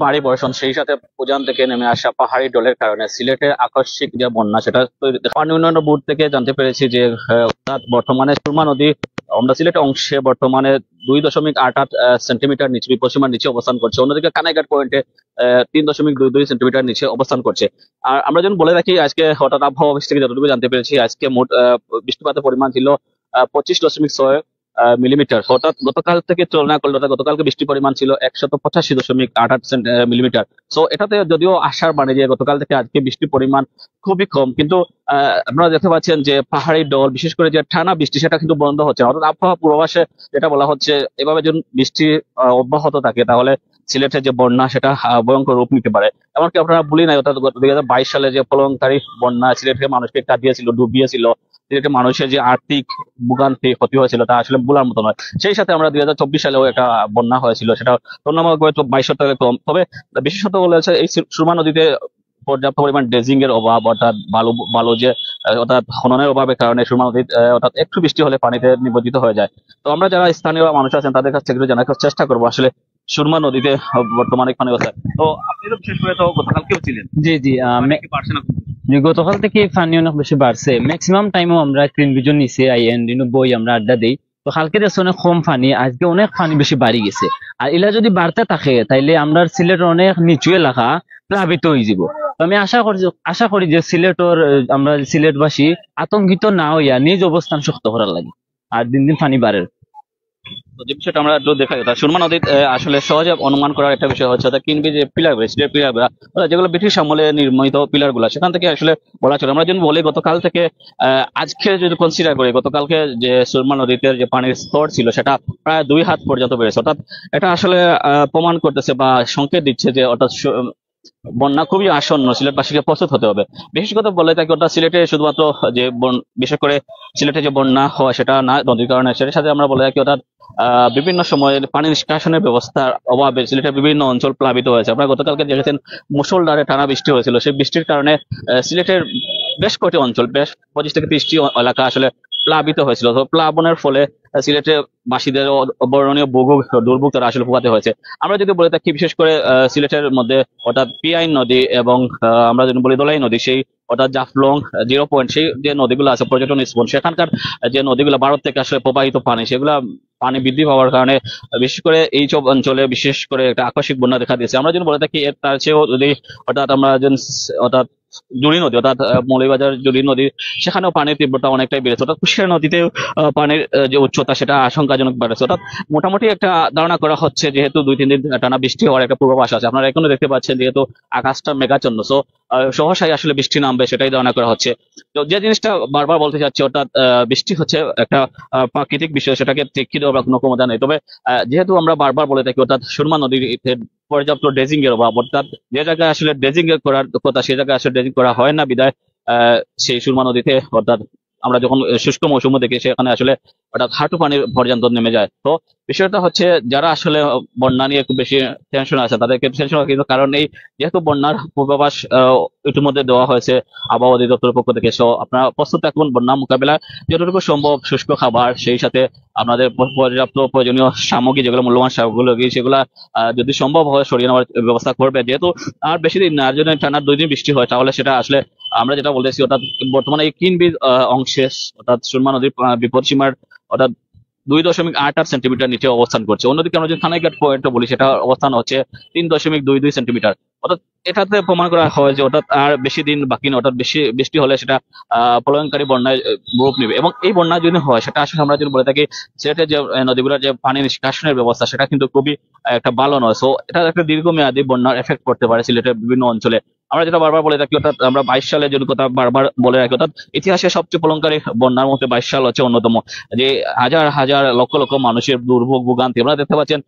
ভারী বর্ষণ সেই সাথে উজান থেকে নেমে আসা পাহাড়ি ঢলের কারণে সিলেটের আকস্মিক যে বন্যা সেটা পানি উন্নয়ন বোর্ড থেকে জানতে পেরেছি যে অর্থাৎ বর্তমানে সুরমা নদী আমরা সিলেট অংশে বর্তমানে 2.88 সেন্টিমিটার নিচে বিপদসীমার নিচে অবস্থান করছে, অন্যদিকে কানাইঘাট পয়েন্টে 3.22 সেন্টিমিটার নিচে অবস্থান করছে। আর আমরা যেন বলে রাখি, আজকে হঠাৎ আবহাওয়া অফিস থেকে যতটুকু জানতে পেরেছি আজকে মোট বৃষ্টিপাতের পরিমাণ ছিল 25.6 মিলিমিটার। অর্থাৎ গতকাল থেকে তুলনা করলে অর্থাৎ গতকালকে বৃষ্টির পরিমাণ ছিল 185.88 মিলিমিটার। সো এটাতে যদিও আশার বাণী যে গতকাল থেকে আজকে বৃষ্টির পরিমাণ খুবই কম, কিন্তু আপনারা দেখতে পাচ্ছেন যে পাহাড়ি ঢল বিশেষ করে যে টানা বৃষ্টি সেটা কিন্তু বন্ধ হচ্ছে না। অর্থাৎ আবহাওয়া পূর্বাভাসে যেটা বলা হচ্ছে, এভাবে যদি বৃষ্টি অব্যাহত থাকে তাহলে সিলেটের যে বন্যা সেটা ভয়ঙ্কর রূপ নিতে পারে। এমনকি আপনারা ভুলি নাই, অর্থাৎ 2022 সালে যে প্রলয়ঙ্কারী বন্যা সিলেটের মানুষকে কাঁদিয়েছিল, ডুবিয়েছিল, সিলেটের মানুষের যে আর্থিক ভোগান্তি ক্ষতি হয়েছিল তা আসলে বলার মতো নয়। সেই সাথে আমরা 2024 সালেও একটা বন্যা হয়েছিল, সেটা তুলনামূলকভাবে 22 থেকে কম। তবে বিশেষত বলেছে এই সুরমা নদীতে পর্যাপ্ত পরিমাণ ড্রেজিং এর অভাব, অর্থাৎ বালু বালু যে অর্থাৎ খননের অভাবের কারণে সুরমা নদী অর্থাৎ একটু বৃষ্টি হলে পানিতে নিমজ্জিত হয়ে যায়। তো আমরা যারা স্থানীয় মানুষ আছেন তাদের কাছ থেকে একটু জানার চেষ্টা করবো আসলে সুরমা নদীতে বর্তমানে পানি অবস্থা। তো আপনি তো বিশেষ করে তো গতকালকেও ছিলেন, জি জি পানি কি বাড়ছে না? জি, গতকাল থেকে পানি অনেক বেশি বাড়ছে। ম্যাক্সিমাম টাইমও আমরা ক্লিন ভিজন নিচে আইএন দিনও বই আমরা আড্ডা দেই। তো কালকে দেখছি অনেক কম পানি, আজকে অনেক পানি বেশি বাড়ি গেছে। আর এলা যদি বাড়তে থাকে তাইলে আমরা সিলেটের অনেক নিচু এলাকা প্লাবিত হয়ে যাব। তো আমি আশা করি যে সিলেটর আমরা সিলেটবাসী আতঙ্কিত না হইয়া নিজ অবস্থান শক্ত করার লাগে। আর দিন দিন পানি বাড়ে। তো যে বিষয়টা আমরা একটু দেখা যায় সুরমা নদীর আসলে সহজে অনুমান করার একটা বিষয় হচ্ছে কিনবি যে পিলার স্টিলের পিলার যেগুলো ব্রিটিশ আমলে নির্মিত পিলার গুলা, সেখান থেকে আসলে বলা চলে। আমরা যদি বলি গতকাল থেকে আজকে যদি কনসিডার করি, গতকালকে যে সুরমা নদীতে যে পানির স্তর ছিল সেটা প্রায় 2 হাত পর্যন্ত বেড়েছে। অর্থাৎ এটা আসলে প্রমাণ করতেছে বা সংকেত দিচ্ছে যে অর্থাৎ বন্যা খুবই আসন্ন, সিলেটবাসীকে প্রস্তুত হতে হবে। বিশেষ করে বলে থাকি অর্থাৎ সিলেটে শুধুমাত্র যে বিশেষ করে সিলেটে যে বন্যা হয় সেটা না নদীর কারণে, সেটার সাথে আমরা বলে থাকি অর্থাৎ বিভিন্ন সময়ে পানি নিষ্কাশনের ব্যবস্থার অভাবে সিলেটের বিভিন্ন অঞ্চল প্লাবিত হয়েছে। আপনারা গতকালকে দেখেছেন মুষলধারে টানা বৃষ্টি হয়েছিল, সেই বৃষ্টির কারণে সিলেটের বেশ কয়েকটি অঞ্চল, বেশ 25 থেকে 30টি এলাকা আসলে প্লাবিত হয়েছিল। তো প্লাবনের ফলে সিলেটের বাসীদের অবর্ণনীয় দুর্ভোগ তারা আসলে পোহাতে হয়েছে। আমরা যদি বলে থাকি বিশেষ করে সিলেটের মধ্যে অর্থাৎ পিয়াইন নদী এবং আমরা যদি বলি দোলাই নদী, সেই অর্থাৎ জাফলং 0 পয়েন্ট, সেই যে নদীগুলো আছে পর্যটন স্পট, সেখানকার যে নদীগুলো ভারত থেকে আসলে প্রবাহিত পানি, সেগুলা পানি বৃদ্ধি পাওয়ার কারণে বিশেষ করে এই সব অঞ্চলে বিশেষ করে একটা আকস্মিক বন্যা দেখা দিয়েছে। আমরা যদি বলে থাকি তার চেয়েও যদি অর্থাৎ আমরা অর্থাৎ জুড়ি নদী অর্থাৎ মৌলভীবাজার জুড়ি নদী, সেখানেও পানির তীব্রতা অনেকটাই বেড়েছে। অর্থাৎ কুশিয়ারা নদীতেও পানির যে উচ্চতা সেটা আশঙ্কাজনক বেড়েছে। অর্থাৎ মোটামুটি একটা ধারণা করা হচ্ছে যেহেতু 2-3 দিন টানা বৃষ্টি হওয়ার একটা পূর্বাভাস আছে, আপনারা এখনো দেখতে পাচ্ছেন যেহেতু আকাশটা মেঘাচ্ছন্ন, সো সহসাই আসলে বৃষ্টি নামবে সেটাই ধারণা করা হচ্ছে। তো যে জিনিসটা বারবার বলতে চাচ্ছি অর্থাৎ বৃষ্টি হচ্ছে একটা প্রাকৃতিক বিষয়, সেটাকে টেক্কি দেওয়ার কোনো ক্ষমতা নেই। তবে যেহেতু আমরা বারবার বলে থাকি অর্থাৎ সুরমা নদীতে পর্যাপ্ত ড্রেজিং এর অভাব, অর্থাৎ যে জায়গায় আসলে ড্রেজিং এর করার কথা সেই জায়গায় আসলে ড্রেজিং করা হয় না বিধায় সেই সুরমা নদীতে অর্থাৎ আমরা যখন শুষ্ক মৌসুমে দেখি সেখানে আসলে অর্থাৎ হাঁটু পানির পর্যন্ত নেমে যায়। তো বিষয়টা হচ্ছে যারা আসলে বন্যা নিয়ে খুব বেশি টেনশন আছে তাদেরকে টেনশন, কিন্তু কারণ এই যেহেতু বন্যার পূর্বাভাস ইতিমধ্যে দেওয়া হয়েছে আবহাওয়া অধিদপ্তরের পক্ষ থেকে, সো আপনারা প্রস্তুত থাকুন বন্যা মোকাবেলা যতটুকু সম্ভব শুষ্ক খাবার, সেই সাথে আপনাদের পর্যাপ্ত প্রয়োজনীয় সামগ্রী যেগুলো মূল্যবান সামগ্রী সেগুলা যদি সম্ভব হয় সরিয়ে নেওয়ার ব্যবস্থা করবে। যেহেতু আর বেশি দিন না, আর যদি টানা 2 দিন বৃষ্টি হয় তাহলে সেটা আসলে আমরা যেটা বলতেছি অর্থাৎ বর্তমানে এই কিনবি অংশে অর্থাৎ সুরমা নদীর বিপদসীমার অর্থাৎ 2.88 সেন্টিমিটার নিচে অবস্থান করছে। অন্যদিকে আমরা যদি থানাঘাট পয়েন্ট বলি সেটা অবস্থান হচ্ছে 3.22 সেন্টিমিটার। অর্থাৎ এটাতে প্রমাণ করা হয় যে অর্থাৎ আর বেশি দিন বাকি না, অর্থাৎ বেশি বৃষ্টি হলে সেটা প্রলয়ঙ্কারী বন্যায় রূপ নেবে। এবং এই বন্যা যদি হয় সেটা আসলে আমরা যদি বলে থাকি সিলেটের যে নদীগুলোর যে পানি নিষ্কাশনের ব্যবস্থা সেটা কিন্তু খুবই একটা ভালো নয়। সো এটা একটা দীর্ঘমেয়াদী বন্যার এফেক্ট করতে পারে সিলেটের বিভিন্ন অঞ্চলে। আমরা যেটা বারবার বলে থাকি অর্থাৎ আমরা 22 সালে যদি কথা বারবার বলে রাখি অর্থাৎ ইতিহাসে সবচেয়ে প্রলয়ঙ্কারী বন্যার মধ্যে 22 সাল হচ্ছে অন্যতম, যে হাজার হাজার লক্ষ লক্ষ মানুষের দুর্ভোগ ভোগান্তি আপনারা দেখতে পাচ্ছেন।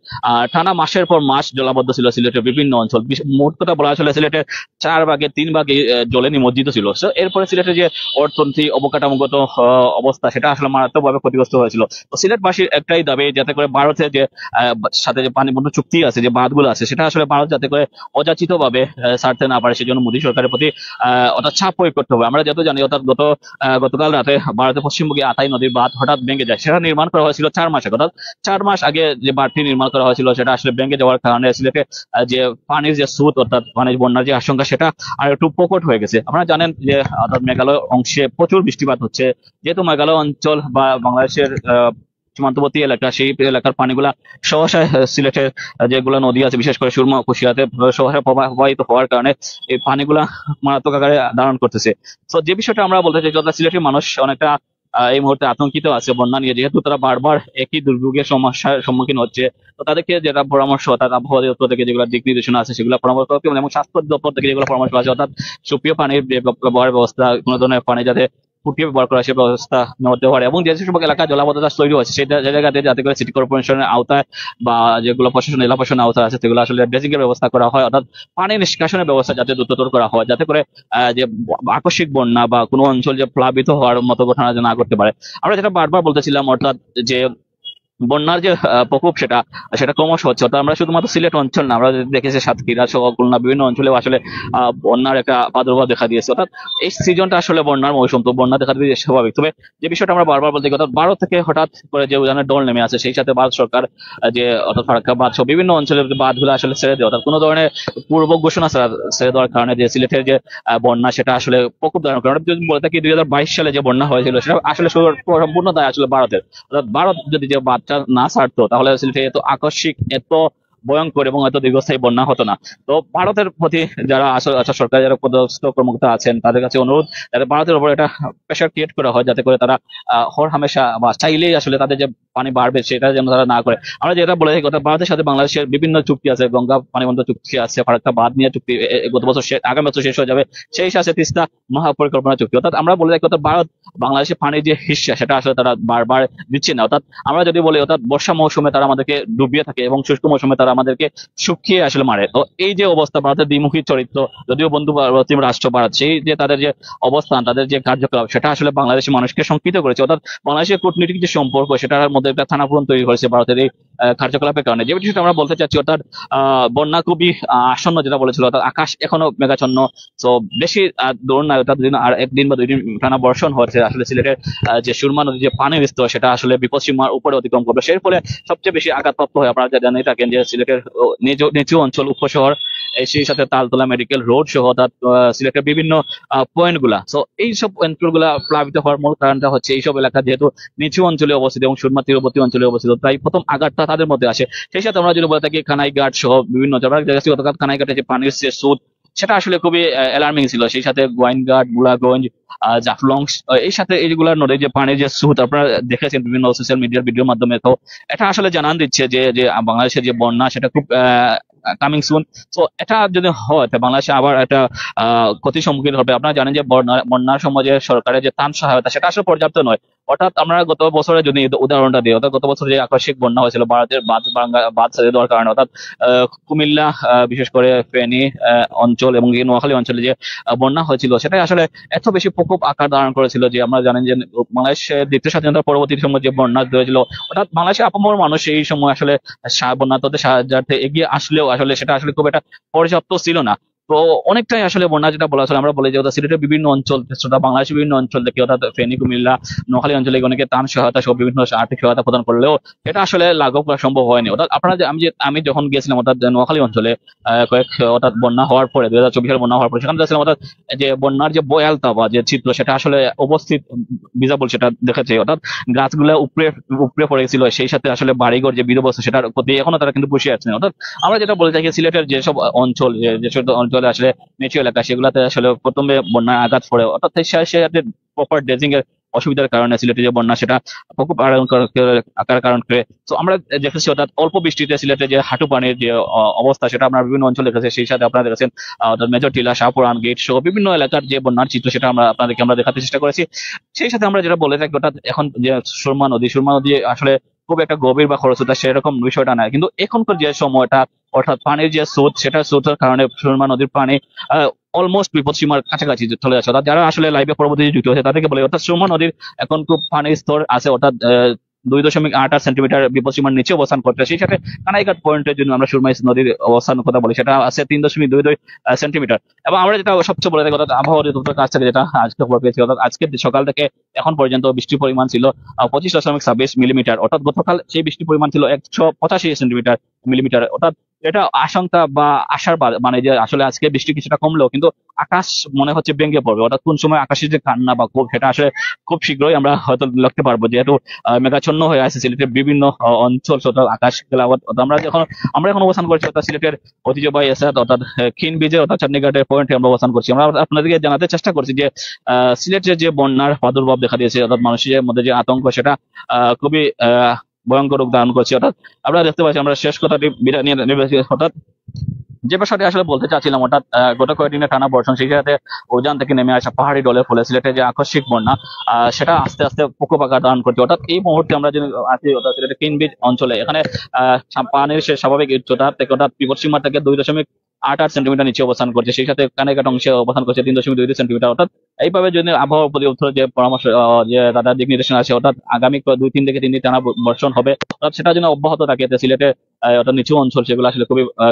টানা মাসের পর মাস জলাবদ্ধ ছিল সিলেটের বিভিন্ন অঞ্চল। মোট কথা বলা আসলে সিলেটের 4 ভাগে 3 ভাগে জলে নিমজ্জিত ছিল। So, এরপরে সিলেটের যে অর্থনীতি অবকাঠামোগত অবস্থা সেটা আসলে মারাত্মকভাবে ক্ষতিগ্রস্ত হয়েছিল। তো সিলেটবাসীর একটাই দাবি যাতে করে ভারতের যে সাথে যে পানি বন্ধ চুক্তি আছে, যে বাঁধগুলো আছে, সেটা আসলে ভারত যাতে করে অযাচিত ভাবে ছাড়তে না পারে সেজন্য জন্য মোদী সরকারের প্রতি অর্থাৎ চাপ প্রয়োগ করতে হবে। আমরা যেহেতু জানি অর্থাৎ গতকাল রাতে ভারতের পশ্চিমবঙ্গে আতাই নদীর বাঁধ হঠাৎ ভেঙে যায়, সেটা নির্মাণ করা হয়েছিল 4 মাস আগে। অর্থাৎ 4 মাস আগে যে বাঁধটি নির্মাণ করা হয়েছিল সেটা আসলে ভেঙে যাওয়ার কারণে সিলেটে যে পানির যে স্রোত অর্থাৎ পানির বন্যার যে আশঙ্কা সেটা আর একটু প্রকট হয়ে গেছে। আপনারা জানেন যে অর্থাৎ মেঘালয় অংশে প্রচুর বৃষ্টিপাত হচ্ছে, যেহেতু মেঘালয় অঞ্চল বা বাংলাদেশের সীমান্তবর্তী এলাকা, সেই এলাকার পানিগুলা সহসা সিলেটের যেগুলো নদী আছে বিশেষ করে সুরমা কুশিয়াতে সহসা প্রবাহিত হওয়ার কারণে এই পানিগুলা মারাত্মক আকারে ধারণ করতেছে। তো যে বিষয়টা আমরা বলতে চাই, সিলেটের মানুষ অনেকটা এই মুহূর্তে আতঙ্কিত আছে বন্যা নিয়ে, যেহেতু তারা বারবার একই দুর্যোগের সমস্যার সম্মুখীন হচ্ছে। তো তাদেরকে যেটা পরামর্শ অর্থাৎ আবহাওয়া দপ্তর থেকে যেগুলো দিক নির্দেশনা আছে সেগুলো পরামর্শ করতে হবে, এবং স্বাস্থ্য দপ্তর থেকে যেগুলো পরামর্শ আছে অর্থাৎ সুপ্রিয় পানির ব্যবহার ব্যবস্থা, কোনো ধরনের পানি যাতে ফুটিয়ে ব্যবহার করা সে ব্যবস্থা নেওয়া পারে, এবং যে সব এলাকায় জলাবদ্ধতা তৈরি হচ্ছে সেই জায়গাতে যাতে করে সিটি কর্পোরেশনের আওতায় বা যেগুলো প্রশাসন এলাকা প্রশাসনের আওতায় আছে সেগুলো আসলে ড্রেজিং এর ব্যবস্থা করা হয়, অর্থাৎ পানি নিষ্কাশনের ব্যবস্থা যাতে দ্রুততর করা হয়, যাতে করে যে আকস্মিক বন্যা বা কোনো অঞ্চল যে প্লাবিত হওয়ার মতো ঘটনা যেন না করতে পারে। আমরা যেটা বারবার বলতেছিলাম অর্থাৎ যে বন্যার যে প্রকোপ সেটা সেটা ক্রমশ হচ্ছে, অর্থাৎ আমরা শুধুমাত্র সিলেট অঞ্চল না, আমরা দেখেছি সাতক্ষীরা সহ খুলনা বিভিন্ন অঞ্চলেও আসলে বন্যার একটা প্রাদুর্ভাব দেখা দিয়েছে। অর্থাৎ এই সিজনটা আসলে বন্যার মৌসুম, তো বন্যা দেখা দিয়েছে স্বাভাবিক। তবে যে বিষয়টা আমরা বারবার বলতে অর্থাৎ ভারত থেকে হঠাৎ করে যে উজানের ডল নেমে আছে, সেই সাথে ভারত সরকার যে অর্থাৎ ফারাক্কা বাঁধ সহ বিভিন্ন অঞ্চলের বাঁধগুলো আসলে ছেড়ে দেয়, অর্থাৎ কোনো ধরনের পূর্ব ঘোষণা ছেড়ে দেওয়ার কারণে যে সিলেটের যে বন্যা সেটা আসলে প্রকোপ ধারণ করে। যদি বলে থাকি 2022 সালে যে বন্যা হয়েছিল সেটা আসলে সম্পূর্ণ দায় আসলে ভারতের। অর্থাৎ ভারত যদি যে বাঁধটা না ছাড়তো তাহলে সিলেটে এত আকস্মিক, এত ভয়ঙ্কর এবং এত দীর্ঘস্থায়ী বন্যা হতো না। তো ভারতের প্রতি যারা আসলে সরকার যারা পদস্থ কর্মকর্তা আছেন তাদের কাছে অনুরোধ যাতে ভারতের উপর একটা প্রেশার ক্রিয়েট করা হয়, যাতে করে তারা হর হামেশা বা চাইলেই আসলে তাদের যে পানি বাড়বে সেটা যেন তারা না করে। আমরা যেটা বলে থাকি অর্থাৎ ভারতের সাথে বাংলাদেশের বিভিন্ন চুক্তি আছে, গঙ্গা পানিবন্ধ চুক্তি আছে, ফারাক্কা বাঁধ নিয়ে চুক্তি গত বছর আগামী বছর শেষ হয়ে যাবে, সেই সাথে তিস্তা মহাপরিকল্পনা চুক্তি। অর্থাৎ আমরা বলে থাকি অর্থাৎ ভারত বাংলাদেশের পানির যে হিস্সা সেটা আসলে তারা বারবার দিচ্ছে না। অর্থাৎ আমরা যদি বলি অর্থাৎ বর্ষা মৌসুমে তারা আমাদেরকে ডুবিয়ে থাকে এবং শুষ্ক মৌসুমে তারা আমাদেরকে শুকিয়ে আসলে মারে। তো এই যে অবস্থা, ভারতের দ্বিমুখী চরিত্র, যদিও বন্ধু রাষ্ট্র ভারত, সেই যে তাদের যে অবস্থান, তাদের যে কার্যকলাপ সেটা আসলে বাংলাদেশের মানুষকে শঙ্কিত করেছে। অর্থাৎ বাংলাদেশের কূটনীতিক যে সম্পর্ক সেটার মধ্যে একটা থানাপূরণ তৈরি করেছে ভারতের এই কার্যকলাপের কারণে। যে বিষয়টা আমরা বলতে চাচ্ছি অর্থাৎ বন্যা খুবই আসন্ন যেটা বলেছিল, অর্থাৎ আকাশ এখনো মেঘাচ্ছন্ন। তো বেশি ধরুন না অর্থাৎ আর একদিন বা 2 দিন টানা বর্ষণ হচ্ছে আসলে সিলেটের যে সুরমা নদীর যে পানির স্তর সেটা আসলে বিপদ সীমার উপরে অতিক্রম করবে। সেই ফলে সবচেয়ে বেশি আঘাতপ্রাপ্ত হয় আপনারা জানেই থাকেন যে সিলেটের নিচু অঞ্চল, উপশহর, সেই সাথে তালতলা মেডিকেল রোড সহ অর্থাৎ সিলেটের বিভিন্ন পয়েন্ট গুলা। তো এইসব অঞ্চল গুলা প্লাবিত হওয়ার মূল কারণটা হচ্ছে এইসব এলাকা যেহেতু নিচু অঞ্চলে অবস্থিত এবং সুরমা তীরবর্তী অঞ্চলে অবস্থিত, তাই প্রথম আঘাতটা তাদের মধ্যে আসে। সেই সাথে আমরা যদি বলে থাকি কানাইঘাট সহ বিভিন্ন গতকাল কানাইঘাটে যে পানির যে স্রোত সেটা আসলে খুবই অ্যালার্মিং ছিল। সেই সাথে গোয়াইনঘাট, বুড়াগঞ্জ, জাফলং, এই সাথে এইগুলা নদীর যে পানির যে স্রোত আপনারা দেখেছেন বিভিন্ন সোশ্যাল মিডিয়ার ভিডিওর মাধ্যমে। তো এটা আসলে জানান দিচ্ছে যে যে বাংলাদেশের যে বন্যা সেটা খুব কামিং সুন। তো এটা যদি হয় বাংলাদেশে আবার একটা ক্ষতির সম্মুখীন হবে। আপনারা জানেন যে বন্যার সময় যে সরকারের যে ত্রাণ সহায়তা সেটা আসলে পর্যাপ্ত নয়। অর্থাৎ আমরা গত বছরে যদি উদাহরণটা দিই, অর্থাৎ গত বছর যে আকস্মিক বন্যা হয়েছিল ভারতের বাঁধ ছেড়ে দেওয়ার কারণে, অর্থাৎ কুমিল্লা বিশেষ করে ফেনী অঞ্চল এবং নোয়াখালী অঞ্চলে যে বন্যা হয়েছিল সেটা আসলে এত বেশি প্রকোপ আকার ধারণ করেছিল যে আমরা জানেন যে বাংলাদেশের দ্বিতীয় স্বাধীনতার পরবর্তী সময় যে বন্যা হয়েছিল, অর্থাৎ বাংলাদেশের আপামর মানুষ এই সময় আসলে বন্যাতে সাহায্যার্থে এগিয়ে আসলেও আসলে সেটা আসলে খুব একটা পর্যাপ্ত ছিল না। তো অনেকটাই আসলে বন্যা যেটা বলা হয়েছিল, আমরা বলি যে সিলেটের বিভিন্ন অঞ্চল, বাংলাদেশের বিভিন্ন অঞ্চল থেকে অর্থাৎ ফেনী, কুমিল্লা, নোয়াখালী অঞ্চলে অনেকে ত্রাণ সহায়তা সহ বিভিন্ন আর্থিক সহায়তা প্রদান করলেও এটা আসলে লাঘব করা সম্ভব হয়নি। অর্থাৎ আপনারা আমি যখন গিয়েছিলাম অর্থাৎ নোয়াখালী অঞ্চলে অর্থাৎ বন্যা হওয়ার পরে 2024 সালে বন্যা হওয়ার পরে সেখানে দেখছিলাম অর্থাৎ যে বন্যার যে বয়ালতা বা যে চিত্র সেটা আসলে উপস্থিত ভিজিবল সেটা দেখেছে। অর্থাৎ গাছগুলো উপরে উপরে পড়ে গেছিল, সেই সাথে আসলে বাড়িঘর যে বিধ্বস্ত সেটার প্রতি এখনো তারা কিন্তু বসে আছেন। অর্থাৎ আমরা যেটা বলে থাকি সিলেটের যেসব অঞ্চল, যেসব অঞ্চলে আসলে নিচু এলাকা সেগুলাতে আসলে প্রথমে বন্যার আঘাত পড়ে, অর্থাৎ সে প্রপার ড্রেজিং এর অসুবিধার কারণে সিলেটে যে বন্যা সেটা খুব আকার কারণ করে। তো আমরা দেখেছি অর্থাৎ অল্প বৃষ্টিতে সিলেটে যে হাঁটু পানির যে অবস্থা সেটা আমরা বিভিন্ন অঞ্চলে দেখেছি। সেই সাথে আপনারা দেখেছেন অর্থাৎ মেজর টিলা, শাহপুরান, গেট সহ বিভিন্ন এলাকার যে বন্যার চিত্র সেটা আমরা আপনাদেরকে আমরা দেখাতে চেষ্টা করেছি। সেই সাথে আমরা যেটা বলে থাকি অর্থাৎ এখন যে সুরমা নদী আসলে খুব একটা গভীর বা খরস্রোতা সেরকম বিষয়টা নাই, কিন্তু এখনকার যে সময়টা অর্থাৎ পানির যে স্রোত সেটা স্রোতের কারণে সুরমা নদীর পানি অলমোস্ট বিপদ সীমার কাছাকাছি চলে যাচ্ছে। অর্থাৎ যারা আসলে লাইভে পরবর্তী যুক্ত হয়েছে তাদেরকে বলে অর্থাৎ সুরমা নদীর এখন খুব পানির স্তর আছে অর্থাৎ 2.88 সেন্টিমিটার বিপদসীমার নিচে অবস্থান করছে। সেই সাথে কানাইঘাট পয়েন্টের জন্য আমরা সুরমাই নদীর অবস্থানের কথা বলি, সেটা আছে 3.22 সেন্টিমিটার। এবং আমরা যেটা সবচেয়ে বড় কথা, আবহাওয়া অধিদপ্তর কাছ থেকে যেটা আজকে খবর পেয়েছি, অর্থাৎ আজকে সকাল থেকে এখন পর্যন্ত বৃষ্টির পরিমাণ ছিল 25.26 মিলিমিটার, অর্থাৎ গতকাল সেই বৃষ্টির পরিমাণ ছিল 185 মিলিমিটার। অর্থাৎ এটা আশঙ্কা বা আশার মানে যে আসলে আজকে বৃষ্টি কিছুটা কমলেও কিন্তু আকাশ মনে হচ্ছে ভেঙে পড়বে। অর্থাৎ কোন সময় আকাশের যে কান্না বা ক্ষোভ, সেটা আসলে খুব শীঘ্রই আমরা হয়তো লক্ষ্য পারবো, যেহেতু মেঘাচ্ছন্ন হয়ে আছে সিলেটের বিভিন্ন অঞ্চল, আকাশ আমরা এখন অবস্থান করছি অর্থাৎ সিলেটের ঐতিহ্যবাহী এসাদ অর্থাৎ খিন ব্রিজে অর্থাৎ চাটনিঘাটের পয়েন্টে আমরা অবস্থান করছি। আমরা আপনাদেরকে জানাতে চেষ্টা করছি যে সিলেটের যে বন্যার প্রাদুর্ভাব দেখা দিয়েছে, অর্থাৎ মানুষের মধ্যে যে আতঙ্ক, সেটা খুবই ভয়ঙ্কর রূপ ধারণ করছে। অর্থাৎ আমরা দেখতে পাচ্ছি, আমরা শেষ কথাটি বিদায় নিয়ে নেবে, অর্থাৎ যে বিষয়টি আসলে বলতে চাচ্ছিলাম, অর্থাৎ গত কয়েকদিনের টানা বর্ষণ, সেই সাথে উজান থেকে নেমে আসা পাহাড়ি ডলের ফলে সিলেটের যে আকস্মিক বন্যা, সেটা আস্তে আস্তে প্রকোপ আকার ধারণ করছে। অর্থাৎ এই মুহূর্তে আমরা যে আছি অর্থাৎ সিলেটের কিন ব্রিজ অঞ্চলে, এখানে পানির সে স্বাভাবিক উচ্চতা থেকে অর্থাৎ বিপদসীমা থেকে 2.88 সেন্টিমিটার নিচে অবস্থান করছে। সেই সাথে কানাইঘাট অংশে অবস্থান করছে 3.22 সেন্টিমিটার। অর্থাৎ এইভাবে যদি আবহাওয়া অধিদপ্তর যে পরামর্শ, যে তাদের দিক নির্দেশনা আছে, অর্থাৎ আগামী 2-3 থেকে 3 দিন টানা বর্ষণ হবে, অর্থাৎ সেটা যেন অব্যাহত থাকে, এতে সিলেটে অর্থাৎ নিচু অঞ্চল সেগুলো আসলে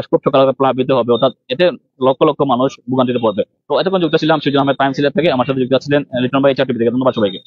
খুব সকালে প্লাবিত হবে। অর্থাৎ এতে লক্ষ লক্ষ মানুষ ভোগান্তিতে পড়বে। তো এতক্ষণ যুক্ত ছিলাম সুজন আহমেদ, প্রাইম সিলেট থেকে। আমার সাথে যুক্ত ছিলেন লিটন ভাই, চারটি থেকে। ধন্যবাদ সবাইকে।